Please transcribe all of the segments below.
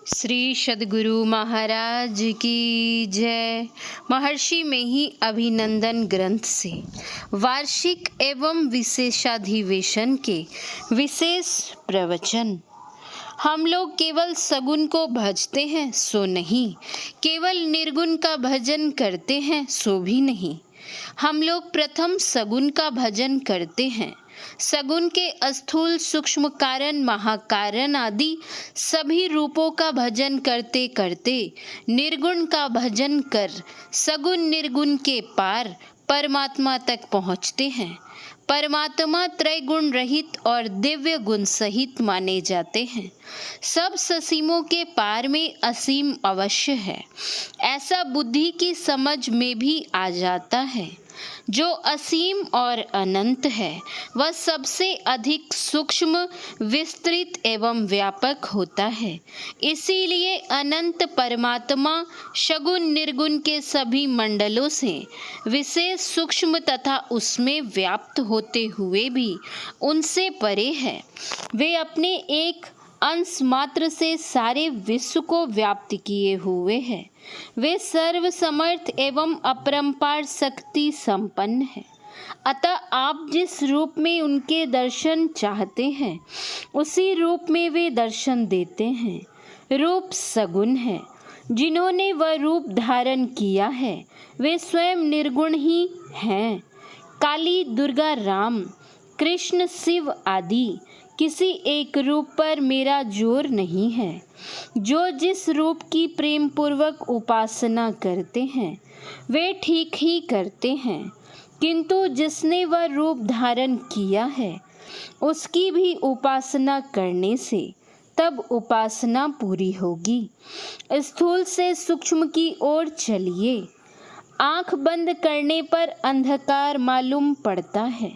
श्री सद्गुरु महाराज की जय। महर्षि में ही अभिनंदन ग्रंथ से वार्षिक एवं विशेषाधिवेशन के विशेष प्रवचन। हम लोग केवल सगुण को भजते हैं सो नहीं, केवल निर्गुण का भजन करते हैं सो भी नहीं। हम लोग प्रथम सगुण का भजन करते हैं। सगुण के स्थूल सूक्ष्म कारण महाकारण आदि सभी रूपों का भजन करते करते निर्गुण का भजन कर सगुण निर्गुण के पार परमात्मा तक पहुँचते हैं। परमात्मा त्रैगुण रहित और दिव्य गुण सहित माने जाते हैं। सब ससीमों के पार में असीम अवश्य है, ऐसा बुद्धि की समझ में भी आ जाता है। जो असीम और अनंत है वह सबसे अधिक सूक्ष्म, विस्तृत एवं व्यापक होता है। इसीलिए अनंत परमात्मा सगुण निर्गुण के सभी मंडलों से विशेष सूक्ष्म तथा उसमें व्याप्त होते हुए भी उनसे परे है। वे अपने एक अंश मात्र से सारे विश्व को व्याप्त किए हुए हैं। वे सर्व समर्थ एवं अपरंपार शक्ति संपन्न है। अतः आप जिस रूप में उनके दर्शन चाहते हैं उसी रूप में वे दर्शन देते हैं। रूप सगुण है। जिन्होंने वह रूप धारण किया है वे स्वयं निर्गुण ही हैं। काली, दुर्गा, राम, कृष्ण, शिव आदि किसी एक रूप पर मेरा जोर नहीं है। जो जिस रूप की प्रेम पूर्वक उपासना करते हैं वे ठीक ही करते हैं, किंतु जिसने वह रूप धारण किया है उसकी भी उपासना करने से तब उपासना पूरी होगी। स्थूल से सूक्ष्म की ओर चलिए। आँख बंद करने पर अंधकार मालूम पड़ता है,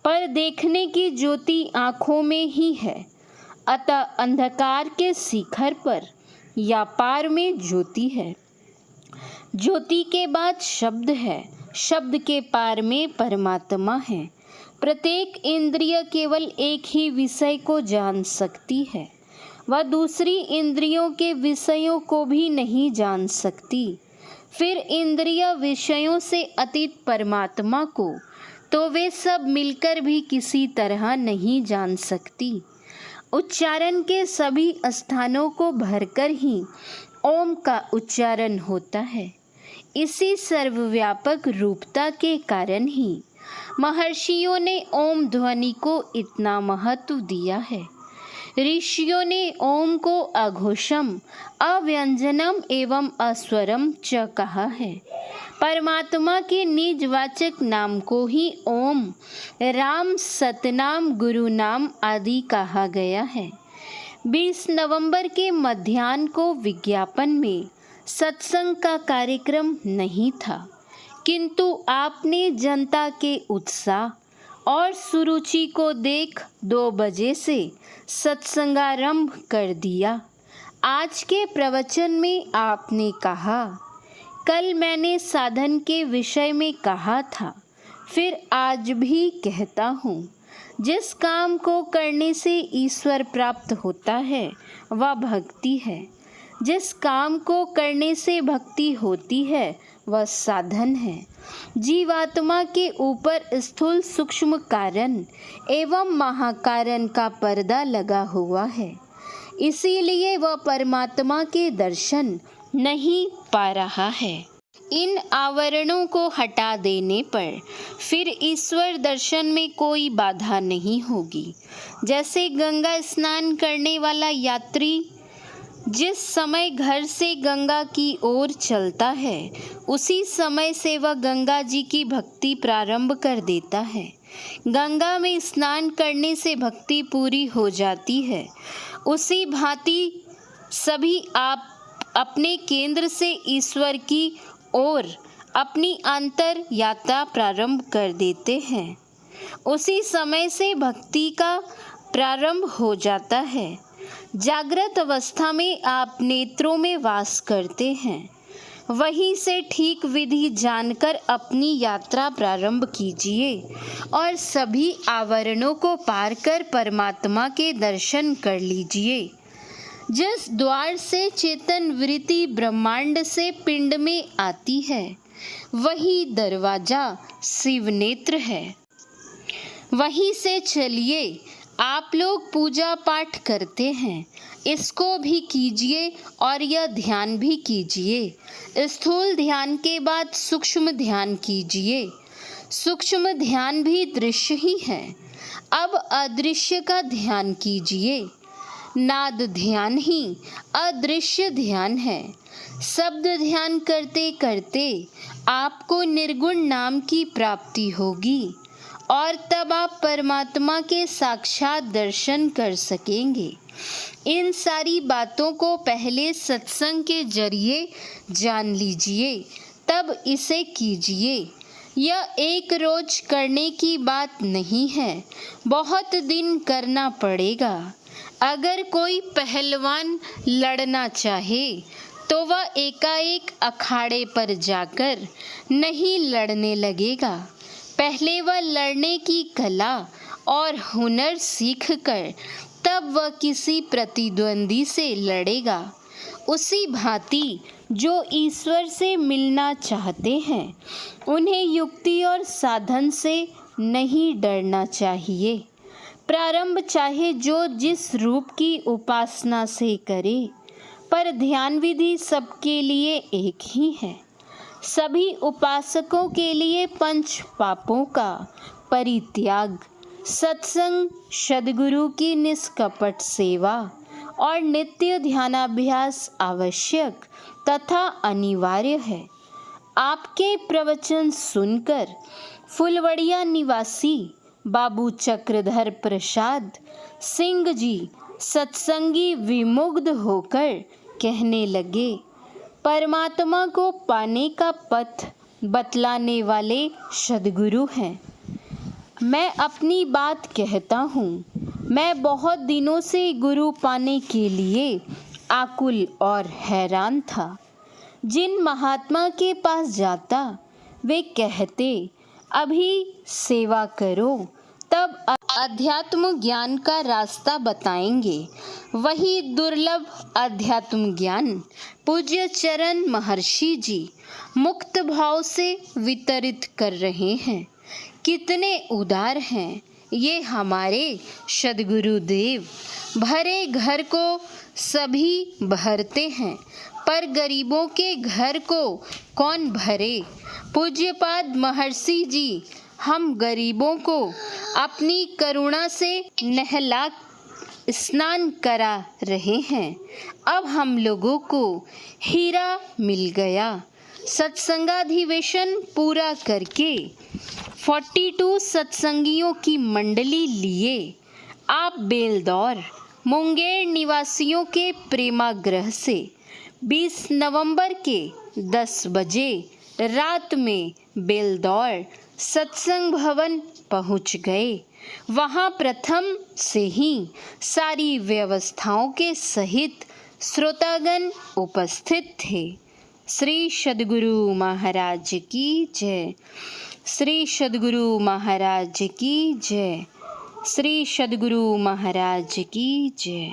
पर देखने की ज्योति आँखों में ही है। अतः अंधकार के शिखर पर या पार में ज्योति है। ज्योति के बाद शब्द है, शब्द के पार में परमात्मा है। प्रत्येक इंद्रिय केवल एक ही विषय को जान सकती है, वह दूसरी इंद्रियों के विषयों को भी नहीं जान सकती। फिर इंद्रिय विषयों से अतीत परमात्मा को तो वे सब मिलकर भी किसी तरह नहीं जान सकती। उच्चारण के सभी स्थानों को भरकर ही ओम का उच्चारण होता है। इसी सर्वव्यापक रूपता के कारण ही महर्षियों ने ओम ध्वनि को इतना महत्व दिया है। ऋषियों ने ओम को अघोषम, अव्यंजनम एवं अस्वरम च कहा है। परमात्मा के निजवाचक नाम को ही ओम, राम, सतनाम, गुरु नाम आदि कहा गया है। 20 नवंबर के मध्याह्न को विज्ञापन में सत्संग का कार्यक्रम नहीं था, किंतु आपने जनता के उत्साह और सुरुचि को देख 2 बजे से सत्संगारंभ कर दिया। आज के प्रवचन में आपने कहा, कल मैंने साधन के विषय में कहा था, फिर आज भी कहता हूँ, जिस काम को करने से ईश्वर प्राप्त होता है वह भक्ति है। जिस काम को करने से भक्ति होती है वह साधन है। जीवात्मा के ऊपर स्थूल सूक्ष्म कारण एवं महाकारण का पर्दा लगा हुआ है, इसीलिए वह परमात्मा के दर्शन नहीं पा रहा है। इन आवरणों को हटा देने पर फिर ईश्वर दर्शन में कोई बाधा नहीं होगी। जैसे गंगा स्नान करने वाला यात्री जिस समय घर से गंगा की ओर चलता है उसी समय से वह गंगा जी की भक्ति प्रारंभ कर देता है। गंगा में स्नान करने से भक्ति पूरी हो जाती है। उसी भांति सभी आप अपने केंद्र से ईश्वर की और अपनी अंतर यात्रा प्रारंभ कर देते हैं। उसी समय से भक्ति का प्रारंभ हो जाता है। जागृत अवस्था में आप नेत्रों में वास करते हैं, वहीं से ठीक विधि जानकर अपनी यात्रा प्रारंभ कीजिए और सभी आवरणों को पार कर परमात्मा के दर्शन कर लीजिए। जिस द्वार से चेतन वृत्ति ब्रह्मांड से पिंड में आती है, वही दरवाजा शिव नेत्र है। वहीं से चलिए, आप लोग पूजा पाठ करते हैं, इसको भी कीजिए और यह ध्यान भी कीजिए। स्थूल ध्यान के बाद सूक्ष्म ध्यान कीजिए। सूक्ष्म ध्यान भी दृश्य ही है। अब अदृश्य का ध्यान कीजिए। नाद ध्यान ही अदृश्य ध्यान है। शब्द ध्यान करते करते आपको निर्गुण नाम की प्राप्ति होगी और तब आप परमात्मा के साक्षात दर्शन कर सकेंगे। इन सारी बातों को पहले सत्संग के जरिए जान लीजिए, तब इसे कीजिए। यह एक रोज करने की बात नहीं है, बहुत दिन करना पड़ेगा। अगर कोई पहलवान लड़ना चाहे तो वह एकाएक अखाड़े पर जाकर नहीं लड़ने लगेगा। पहले वह लड़ने की कला और हुनर सीखकर तब वह किसी प्रतिद्वंदी से लड़ेगा। उसी भांति जो ईश्वर से मिलना चाहते हैं, उन्हें युक्ति और साधन से नहीं डरना चाहिए। प्रारंभ चाहे जो जिस रूप की उपासना से करे, पर ध्यान विधि सबके लिए एक ही है। सभी उपासकों के लिए पंच पापों का परित्याग, सत्संग, सद्गुरु की निष्कपट सेवा और नित्य ध्यानाभ्यास आवश्यक तथा अनिवार्य है। आपके प्रवचन सुनकर फुलवड़िया निवासी बाबू चक्रधर प्रसाद सिंह जी सत्संगी विमुग्ध होकर कहने लगे, परमात्मा को पाने का पथ बतलाने वाले सद्गुरु हैं। मैं अपनी बात कहता हूँ, मैं बहुत दिनों से गुरु पाने के लिए आकुल और हैरान था। जिन महात्मा के पास जाता, वे कहते अभी सेवा करो, तब अध्यात्म ज्ञान का रास्ता बताएंगे। वही दुर्लभ अध्यात्म ज्ञान पूज्य चरण महर्षि जी मुक्त भाव से वितरित कर रहे हैं। कितने उदार हैं ये हमारे सद्गुरुदेव। भरे घर को सभी भरते हैं, पर गरीबों के घर को कौन भरे। पूज्यपाद महर्षि जी हम गरीबों को अपनी करुणा से नहला स्नान करा रहे हैं। अब हम लोगों को हीरा मिल गया। सत्संगाधिवेशन पूरा करके 42 सत्संगियों की मंडली लिए आप बेलदौर मुंगेर निवासियों के प्रेमाग्रह से 20 नवंबर के 10 बजे रात में बेलदौर सत्संग भवन पहुंच गए। वहां प्रथम से ही सारी व्यवस्थाओं के सहित श्रोतागण उपस्थित थे। श्री सद्गुरु महाराज की जय। श्री सद्गुरु महाराज की जय। श्री सद्गुरु महाराज की जय।